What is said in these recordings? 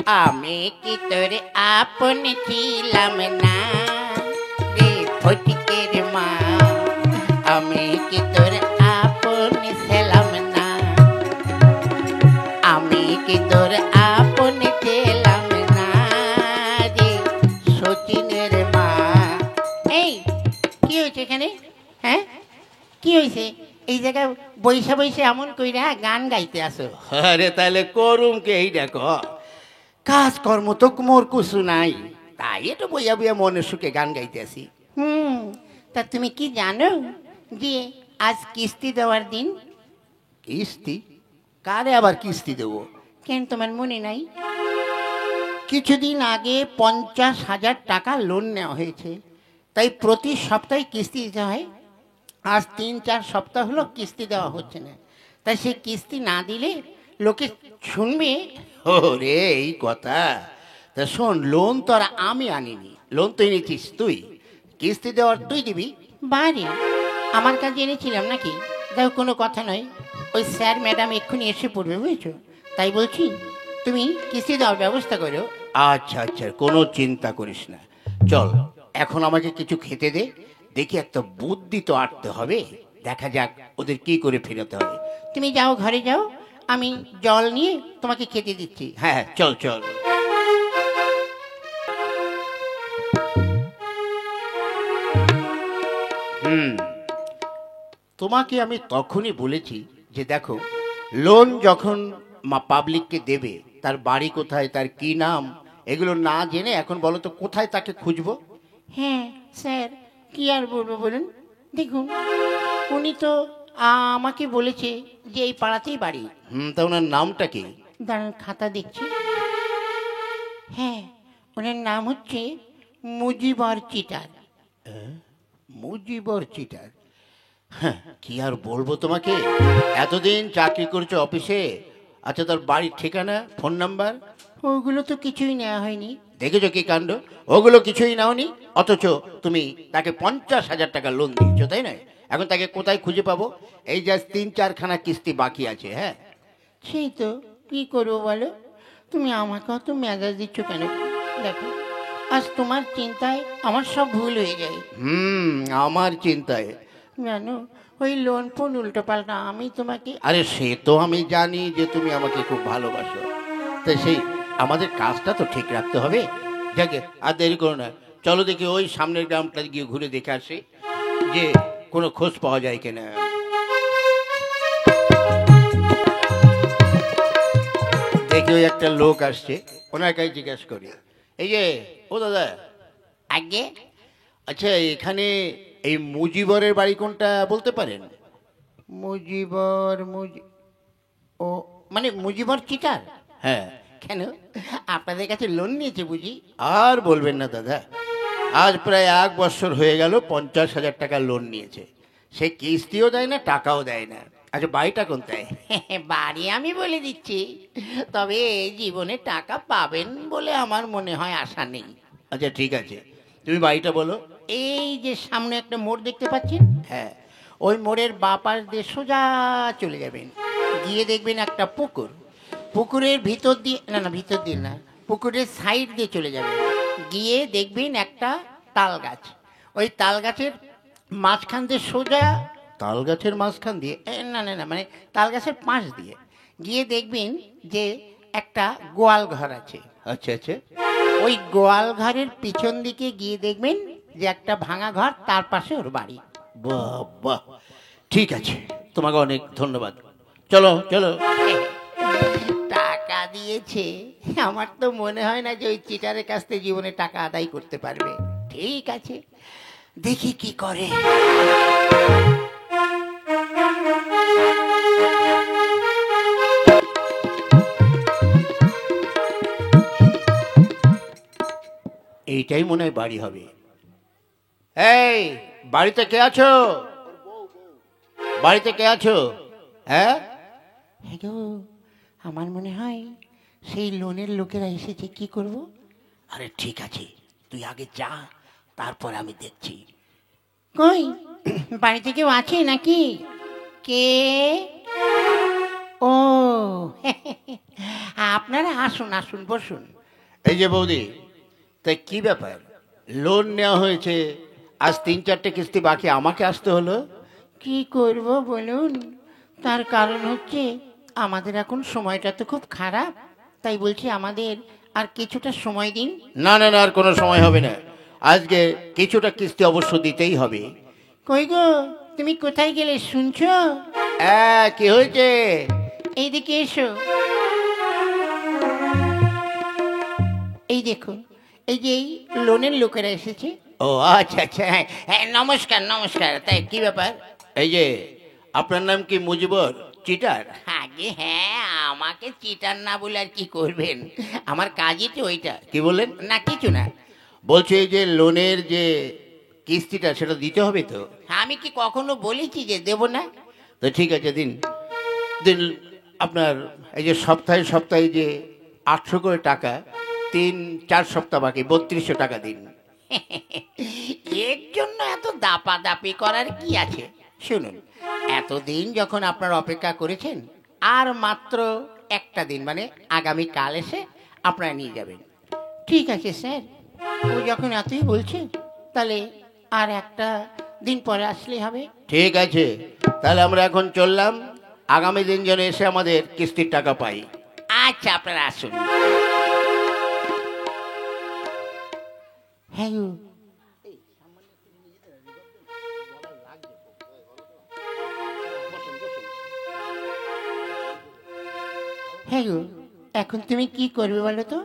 আমি কি তোর আপন ছিলাম না রে ফটিকের মা, আমি কি তোর আপন ছিলাম না, আমি কি তোর আপন ছিলাম না রে সচিনের মা। এই কি হয়েছে এখানে? হ্যাঁ কি হয়েছে? এই জায়গায় বৈশা বৈশে এমন কইরা গান গাইতে আসো? আরে তাহলে করুম কে এই দেখো, কাজকর্ম তো মোর কিছু নাই, তাই একটু বইয়া বইয়া মনের সুখে গান গাইতে আসি। তা তুমি কি জানো যে আজ কিস্তি দেওয়ার দিন? কিস্তি? কারে আবার কিস্তি দেবো? কেন তোমার মনে নাই? কিছুদিন আগে 50,000 টাকা লোন নেওয়া হয়েছে, তাই প্রতি সপ্তাহে কিস্তি দিতে হয়। আজ 3-4 সপ্তাহ হলো কিস্তি দেওয়া হচ্ছে না, তাই সে কিস্তি না দিলে লোকে শুনবে। ওরে এই কথা, তা শোন, লোন তো আর আমি আনিনি, লোন তো এনেছিস তুই, কিস্তি দেওয়ার তুই দিবি। বাড়ি আমার কাছে এনেছিলাম নাকি? দেখো কোনো কথা নয়, ওই স্যার ম্যাডাম এক্ষুনি এসে পড়বে, বুঝেছো? তাই বলছি তুমি কিস্তি দেওয়ার ব্যবস্থা করো। আচ্ছা আচ্ছা, কোনো চিন্তা করিস না। চল এখন আমাকে কিছু খেতে দে, দেখি একটা বুদ্ধি তো আটতে হবে, দেখা যাক ওদের কি করে ফেরাতে হবে। তুমি যাও, ঘরে যাও, আমি জল নিয়ে তোমাকে খেতে দিচ্ছি। হ্যাঁ চল চল। তোমাকে আমি তখনই বলেছি যে দেখো, লোন যখন পাবলিককে দেবে, তার বাড়ি কোথায়, তার কি নাম, এগুলো না জেনে এখন বলো তো কোথায় তাকে খুঁজবো? হ্যাঁ স্যার, কি আর বলবো বলুন। দেখুন, উনি তো আমাকে বলেছে যে এই পাড়াতেই বাড়ি। তা ওনার নামটা কি? দাঁড়ান খাতা দেখছি। হ্যাঁ, ওনার নাম হচ্ছে মুজিবর চিটার। মুজিবর চিটার? হ্যাঁ, কি আর বলবো তোমাকে, এতদিন চাকরি করছো অফিসে। আচ্ছা, তার বাড়ির ঠিকানা, ফোন নাম্বার? ওগুলো তো কিছুই নেওয়া হয়নি। দেখেছো কি কাণ্ড, ওগুলো কিছুই নাওনি, অথচ তুমি তাকে 50,000 টাকা লোন দিয়েছো, তাই নয়? এখন তাকে কোথায় খুঁজে পাবো? এই যে 3-4 খানা কিস্তি বাকি আছে। হ্যাঁ সেই তো, কি করবো বলো? তুমি আমাকে অত মেজাজ দিচ্ছ কেন? দেখো, আজ তোমার চিন্তায় আমার সব ভুল হয়ে যায়। আমার চিন্তায়? জানো, ওই লোন ফোন উল্টো পাল্টা আমি তোমাকে। আরে সে তো আমি জানি যে তুমি আমাকে খুব ভালোবাসো, তাই সেই আমাদের কাজটা তো ঠিক রাখতে হবে। যাকে আর দেরি করো না, চলো দেখি ওই সামনের গ্রামটা গিয়ে ঘুরে দেখে আসি যে কোনো খোঁজ পাওয়া যায় কিনা। দেখি ওই একটা লোক আসছে, ওনার কাছে জিজ্ঞেস করি, এই যে ও দাদা, আগে আচ্ছা এখানে এই মুজিবরের বাড়ি কোনটা বলতে পারেন? মুজিবর ও মানে মুজিবর চিটার? হ্যাঁ। কেন, আপনাদের কাছে লোন নিয়েছে বুঝি? আর বলবেন না দাদা, আজ প্রায় 1 বছর হয়ে গেল 50,000 টাকা লোন নিয়েছে, সে কিস্তিও দেয় না, টাকাও দেয় না। আচ্ছা বাড়িটা কোনটায়? বাড়ি আমি বলে দিচ্ছি, তবে জীবনে টাকা পাবেন বলে আমার মনে হয় আশা নেই। আচ্ছা ঠিক আছে, তুমি বাড়িটা বলো। এই যে সামনে একটা মোড় দেখতে পাচ্ছেন, হ্যাঁ। ওই মোড়ের বাঁ পাশ দিয়ে সোজা চলে যাবেন, গিয়ে দেখবেন একটা পুকুর, পুকুরের ভিতর দিয়ে না ভিতর দিয়ে না, পুকুরের সাইড দিয়ে চলে যাবেন, গিয়ে দেখবেন একটা তাল গাছ, ওই তাল গাছের মাঝখান দিয়ে সোজা। তাল গাছের মাঝখান দিয়ে? না মানে তাল গাছের পাশ দিয়ে গিয়ে দেখবেন যে একটা গোয়াল ঘর আছে। আচ্ছা আচ্ছা। ওই গোয়াল ঘরের পিছন দিকে গিয়ে দেখবেন যে একটা ভাঙা ঘর, তার পাশে ওর বাড়ি। বাহ বাহ, ঠিক আছে, তোমাকে অনেক ধন্যবাদ। চলো চলো। টাকা দিয়েছে, আমার তো মনে হয় না যে ওই চিটারের কাছ থেকে জীবনে টাকা আদায় করতে পারবে। ঠিক আছে, দেখি কি করে। এইটাই মনে হয় বাড়ি হবে। এই বাড়িতে কে আছো? বাড়িতে কে আছো? হ্যাঁ হ্যালো, আমার মনে হয় সেই লোনের লোকেরা এসেছে। কি করব? আরে ঠিক আছে, তুই আগে যা, তারপর আমি দেখছি। কই, বাড়িতে কেউ আছে নাকি? কে? ও আপনারা আসুন আসুন বসুন। এই যে বৌদি, তাই কি ব্যাপার, লোন নেওয়া হয়েছে, আজ 3-4টে কিস্তি বাকি, আমাকে আসতে হলো? কি করব বলুন, তার কারণ হচ্ছে আমাদের এখন সময়টা তো খুব খারাপ, তাই বলছি আমাদের আর কিছুটা সময় দিন। না না না, আর কোনো সময় হবে না, আজকে কিছুটা কিস্তি অবশ্য দিতেই হবে। কই গো, তুমি কোথায় গেলে শুনছো? কি হয়েছে? এইদিকে এসো। এই দেখো, এই যে এই লোনের লোকেরা এসেছে। ও আচ্ছা আচ্ছা, হ্যাঁ হ্যাঁ, নমস্কার নমস্কার। তাই কি ব্যাপার? এই যে আপনার নাম কি মুজিবর চিটার? আগে হ্যাঁ, আমাকে চিটার না বলে আর কি করবেন, আমার কাজই তো ওইটা। কি বললেন? না কিছু না। বলছে এই যে লোনের যে কিস্তিটা সেটা দিতে হবে তো? আমি কি কখনো বলেছি যে দেব না? তো ঠিক আছে, দিন দিন। আপনার এই যে সপ্তাহে সপ্তাহে যে 800 করে টাকা, 3-4 সপ্তাহ বাকি 3200 টাকা দিন। এর জন্য এত দাপাদাপি করার কি আছে? শুনুন, এতদিন যখন আপনার অপেক্ষা করেছেন, আর মাত্র একটা দিন মানে আগামী কাল এসে আপনারা নিয়ে যাবেন। ঠিক আছে স্যার, ও যখন এতই বলছে তাহলে আর একটা দিন পরে আসলেই হবে। ঠিক আছে, তাহলে আমরা এখন চললাম, আগামী দিন যেন এসে আমাদের কিস্তির টাকা পাই। আচ্ছা, আপনারা আসুন। হ্যাঁ গো, হ্যাঁ গো, এখন তুমি কি করবে বলো তো?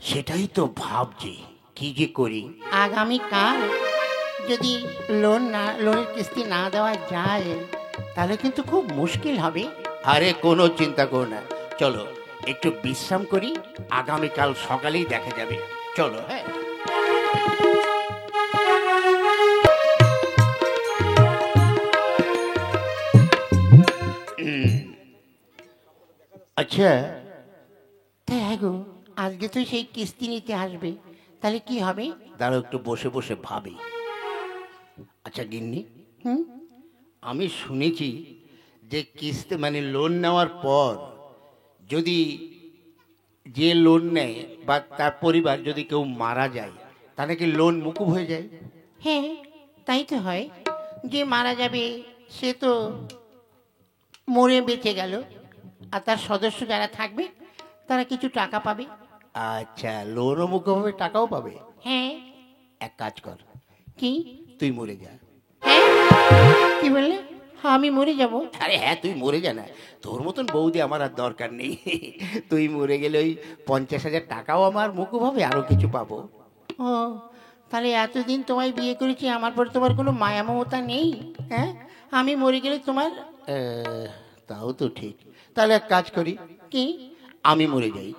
সেটাই তো ভাবছি, কি যে করি। আগামীকাল যদি লোনের কিস্তি না দেওয়া যায় তাহলে কিন্তু খুব মুশকিল হবে। আরে কোনো চিন্তা করো না, চলো একটু বিশ্রাম করি, আগামীকাল সকালেই দেখা যাবে। চলো। হ্যাঁ, আচ্ছা হ্যাঁ গো, আজকে তো সেই কিস্তি নিতে আসবে, তাহলে কি হবে? দাঁড়াও, একটু বসে বসে ভাবি। আচ্ছা গিন্নি, হুম, আমি শুনেছি যে কিস্তি মানে লোন নেওয়ার পর যদি যে লোন নেয় বা তার পরিবার যদি কেউ মারা যায়, তাহলে কি লোন মুকুব হয়ে যায়? হ্যাঁ তাই তো হয়, যে মারা যাবে সে তো মরে বেঁচে গেল, আর তার সদস্য যারা থাকবে তারা কিছু টাকা পাবে। আচ্ছা, লোনও মুকুব হবে, টাকাও পাবে। হ্যাঁ। এক কাজ কর, কি? তুই মরে যা। হ্যাঁ, কি বললে? আমি মরে যাব? আরে হ্যাঁ, তুই মরে যা না, তোর মতন বৌদি আমার আর দরকার নেই। তুই মরে গেলে ওই 50,000 টাকাও আমার মুকুব হবে, আরো কিছু পাবো। ও, তাহলে এতদিন তোমায় বিয়ে করেছি, আমার পরে তোমার কোনো মায়া মমতা নেই? হ্যাঁ, আমি মরে গেলে তোমার তাও তো ঠিক, তাহলে এক কাজ করি, কি? আমি মরে যাই।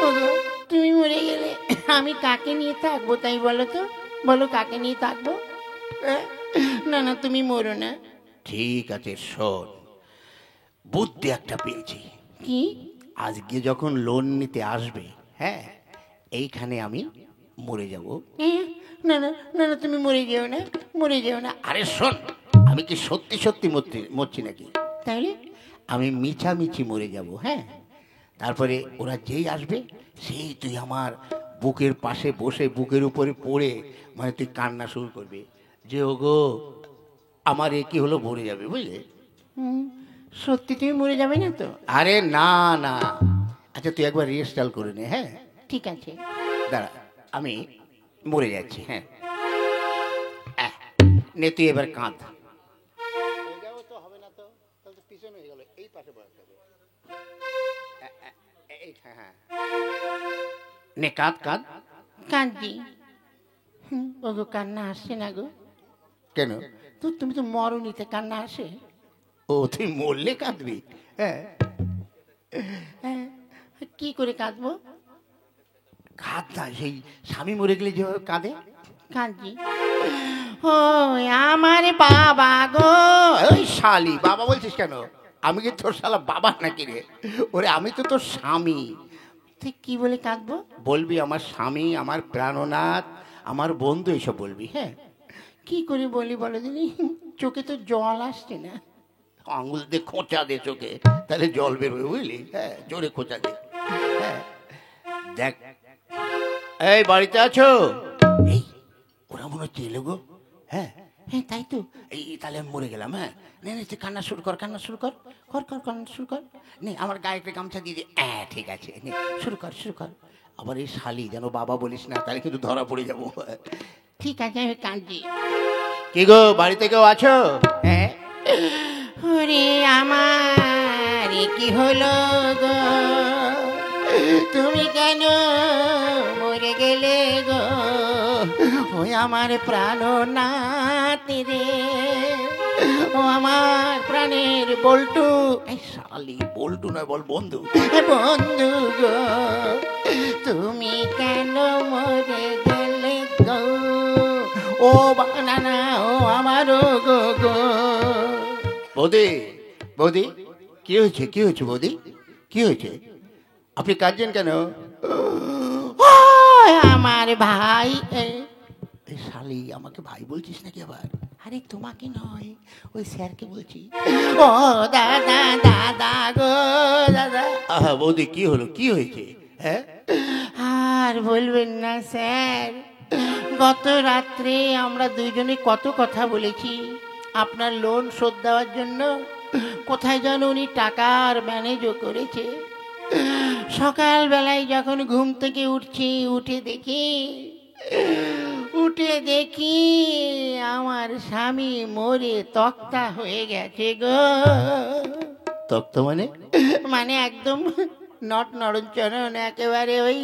ওগো, তুমি মরে গেলে আমি কাকে নিয়ে থাকবো তাই বলো তো? বলো কাকে নিয়ে থাকবো? না না, তুমি মরো না। ঠিক আছে, শোন, বুদ্ধি একটা পেয়েছি। কি? আজকে যখন লোন নিতে আসবে, হ্যাঁ, এইখানে আমি মরে যাব। না না না না, তুমি মরে যেও না, মরে যেও না। আরে শোন, আমি কি সত্যি সত্যি মরছি নাকি? তাহলে? আমি মিছামিছি মরে যাব। হ্যাঁ, তারপরে ওরা যেই আসবে সেই তুই আমার বুকের পাশে বসে বুকের উপরে পড়ে মানে তুই কান্না শুরু করবি যে ওগো আমার এ কি হলো, মরে যাবে, বুঝলে? সত্যি তুমি মরে যাবে না তো? আরে না না, আচ্ছা তুই একবার রিহার্সাল করে নে। হ্যাঁ, ঠিক আছে। দাঁড়া, আমি মরে যাচ্ছি। হ্যাঁ, নে তুই এবার কাঁদ। নে কাঁদ কাঁদ। কাঁদছি। ওগো, কান্না আসছে না গো। কেন? তো তুমি তো মরণিতে, কান্না আসে? ও, তুই মরলে কাঁদবি? হ্যাঁ, হ্যাঁ, কি করে কাঁদবো? কাঁদ না, সেই স্বামী মরে গেলে যেভাবে কাঁদে। কাঁদছি। ও আমার বাবা গো। ওই শালি, বাবা বলছিস কেন? আমি কি তোর শালা বাবা নাকি রে? ওরে আমি তো তোর স্বামী। তুই কি বলে কাঁদবো? বলবি আমার স্বামী, আমার প্রাণনাথ, আমার বন্ধু, এসব বলবি। হ্যাঁ, কি করে বলি বলো দিনি, চোখে তো জল আসছে না। আঙুল দিয়ে খোঁচা দে চোখে, তাহলে জল বেরোবে, বুঝলি? হ্যাঁ, জোরে খোঁচা দে। হ্যাঁ, দেখ, এই বাড়িতে আছো? এই ওরা মনে হচ্ছে এলো গো। হ্যাঁ হ্যাঁ, তাই তো। এই তাহলে আমি মরে গেলাম। হ্যাঁ, নে নে, তুই কান্না শুরু কর, কান্না শুরু কর, কান্না শুরু কর। নে, আমার গায়ে একটা গামছা দিয়ে দে। হ্যাঁ, ঠিক আছে, নে, শুরু কর, শুরু কর। আবার এই শালি যেন বাবা বলিস না, তাহলে কিন্তু ধরা পড়ে যাবো। ঠিক আছে, আমি কাঁদছি। কি গো, বাড়িতে কেউ আছো? হ্যাঁ, ওরে আমার কি হলো গো, তুমি কেন মরে গেলে গো, ওই আমার প্রাণ নাতি রে, ও আমার প্রাণের বল্টু। এই শালি, বল্টু নয়, বল বন্ধু। বন্ধু গো, তুমি কেন মরে গেলে গো, ও বানানা, ও আমারও গো গো। বৌদি, বৌদি, কি হয়েছে, কি হয়েছে বৌদি, কি হয়েছে? আপনি কাঁদছেন কেন? ও আমার ভাই। এই শালি, আমাকে ভাই বলছিস নাকি আবার? আরে তোমাকে নয়, ওই স্যারকে বলছি। ও দাদা, দাদা গো দাদা। আহা বৌদি, কি হলো, কি হয়েছে? হ্যাঁ, আর বলবেন না স্যার, গত রাত্রে আমরা দুইজনে কত কথা বলেছি আপনার লোন শোধ দেওয়ার জন্য। কোথায় যেন উনি টাকার ম্যানেজও করেছে। সকালবেলায় যখন ঘুম থেকে উঠছি, উঠে দেখি আমার স্বামী মরে তক্তা হয়ে গেছে গো। তক্তা মানে? মানে একদম নট নরঞ্চরণ, একেবারে ওই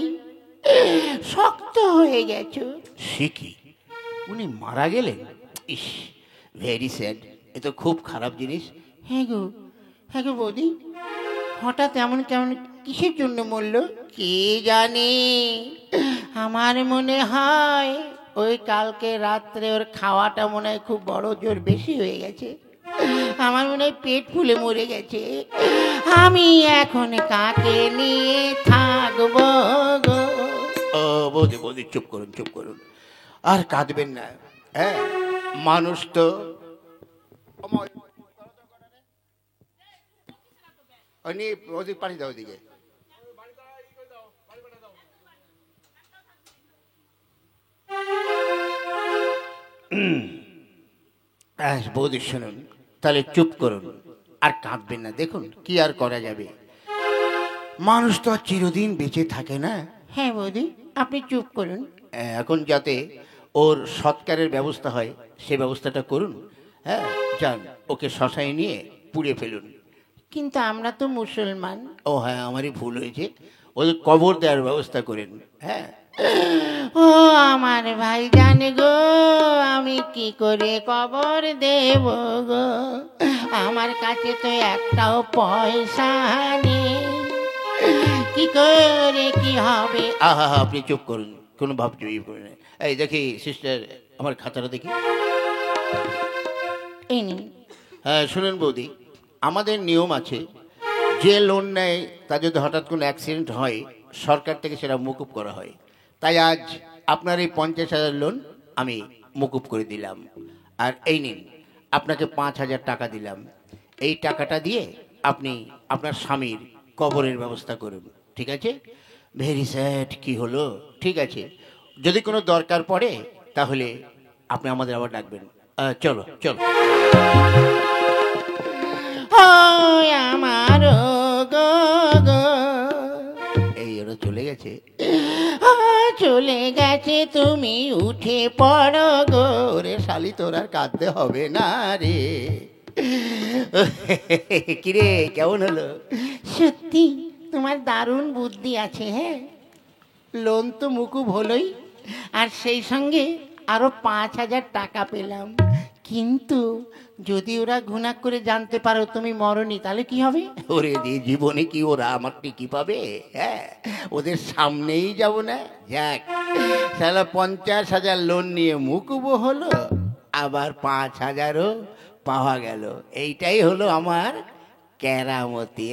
শক্ত হয়ে গেছে। সে কি, উনি মারা গেলেন? ইস, ভেরি স্যাড। এ তো খুব খারাপ জিনিস। হ্যাঁ গো, হ্যাঁ গো বৌদি, হঠাৎ এমন কেমন কিসের জন্য মরল কে জানে। আমার মনে হয় ওই কালকে রাত্রে ওর খাওয়াটা মনে হয় খুব বড় জোর বেশি হয়ে গেছে। আমার মনে হয় পেট ফুলে মরে গেছে। আমি এখন কাকে নিয়ে থাকবো গো। ও বৌদি, বৌদি, চুপ করুন, চুপ করুন, আর কাঁদবেন না। হ্যাঁ, মানুষ তো ওদিকে পাঠিয়ে দাও, ওদিকে। বৌদি শুনুন, তাহলে চুপ করুন, আর কাঁদবেন না। দেখুন, কি আর করা যাবে, মানুষ তো আর চিরদিন বেঁচে থাকে না। হ্যাঁ বৌদি, আপনি চুপ করুন। এখন যাতে ওর সৎকারের ব্যবস্থা হয়, সে ব্যবস্থাটা করুন। হ্যাঁ, যান, ওকে শ্মশানে নিয়ে পুড়ে ফেলুন। কিন্তু আমরা তো মুসলমান। ও হ্যাঁ, আমারই ভুল হয়েছে, ওদের কবর দেওয়ার ব্যবস্থা করেন। হ্যাঁ, ও আমার ভাই জানে গো, আমি কি করে কবর দেব গো, আমার কাছে তো একটাও পয়সা নেই, কি করে কি হবে। আহা, আপনি চুপ করুন, কোনো ভাব জয়ী করেন। এই দেখি সিস্টার, আমার খাতাটা দেখি। এই নিন। হ্যাঁ শুনুন বৌদি, আমাদের নিয়ম আছে, যে লোন নেয় তা যদি হঠাৎ কোনো অ্যাক্সিডেন্ট হয়, সরকার থেকে সেটা মকুব করা হয়। তাই আজ আপনার এই 50,000 লোন আমি মকুব করে দিলাম। আর এই নিন, আপনাকে 5,000 টাকা দিলাম। এই টাকাটা দিয়ে আপনি আপনার স্বামীর কবরের ব্যবস্থা করুন, ঠিক আছে? ভেরি স্যাড, কি হলো? ঠিক আছে, যদি কোনো দরকার পড়ে তাহলে আপনি আমাদের আবার ডাকবেন। চলো চলো। ও আমার গো গো, এই ওরা চলে গেছে। চলে গেছে, তুমি উঠে পড়ো গো। ওরে শালি, তোর আর কাঁদতে হবে না রে। কিরে, কেমন হলো? সত্যি তোমার দারুণ বুদ্ধি আছে। হ্যাঁ, লোন তো মুকুব হলোই, আর সেই সঙ্গে আরো 5,000 টাকা পেলাম। কিন্তু যদি ওরা ঘুণাক করে জানতে পারো তুমি মরনি, তাহলে কি হবে? ওরে দিয়ে জীবনে কি ওরা আমার কি পাবে? হ্যাঁ, ওদের সামনেই যাব না। যাক, সালা 50,000 লোন নিয়ে মুকুব হলো, আবার 5,000ও পাওয়া গেল। এইটাই হলো আমার কেরামতি।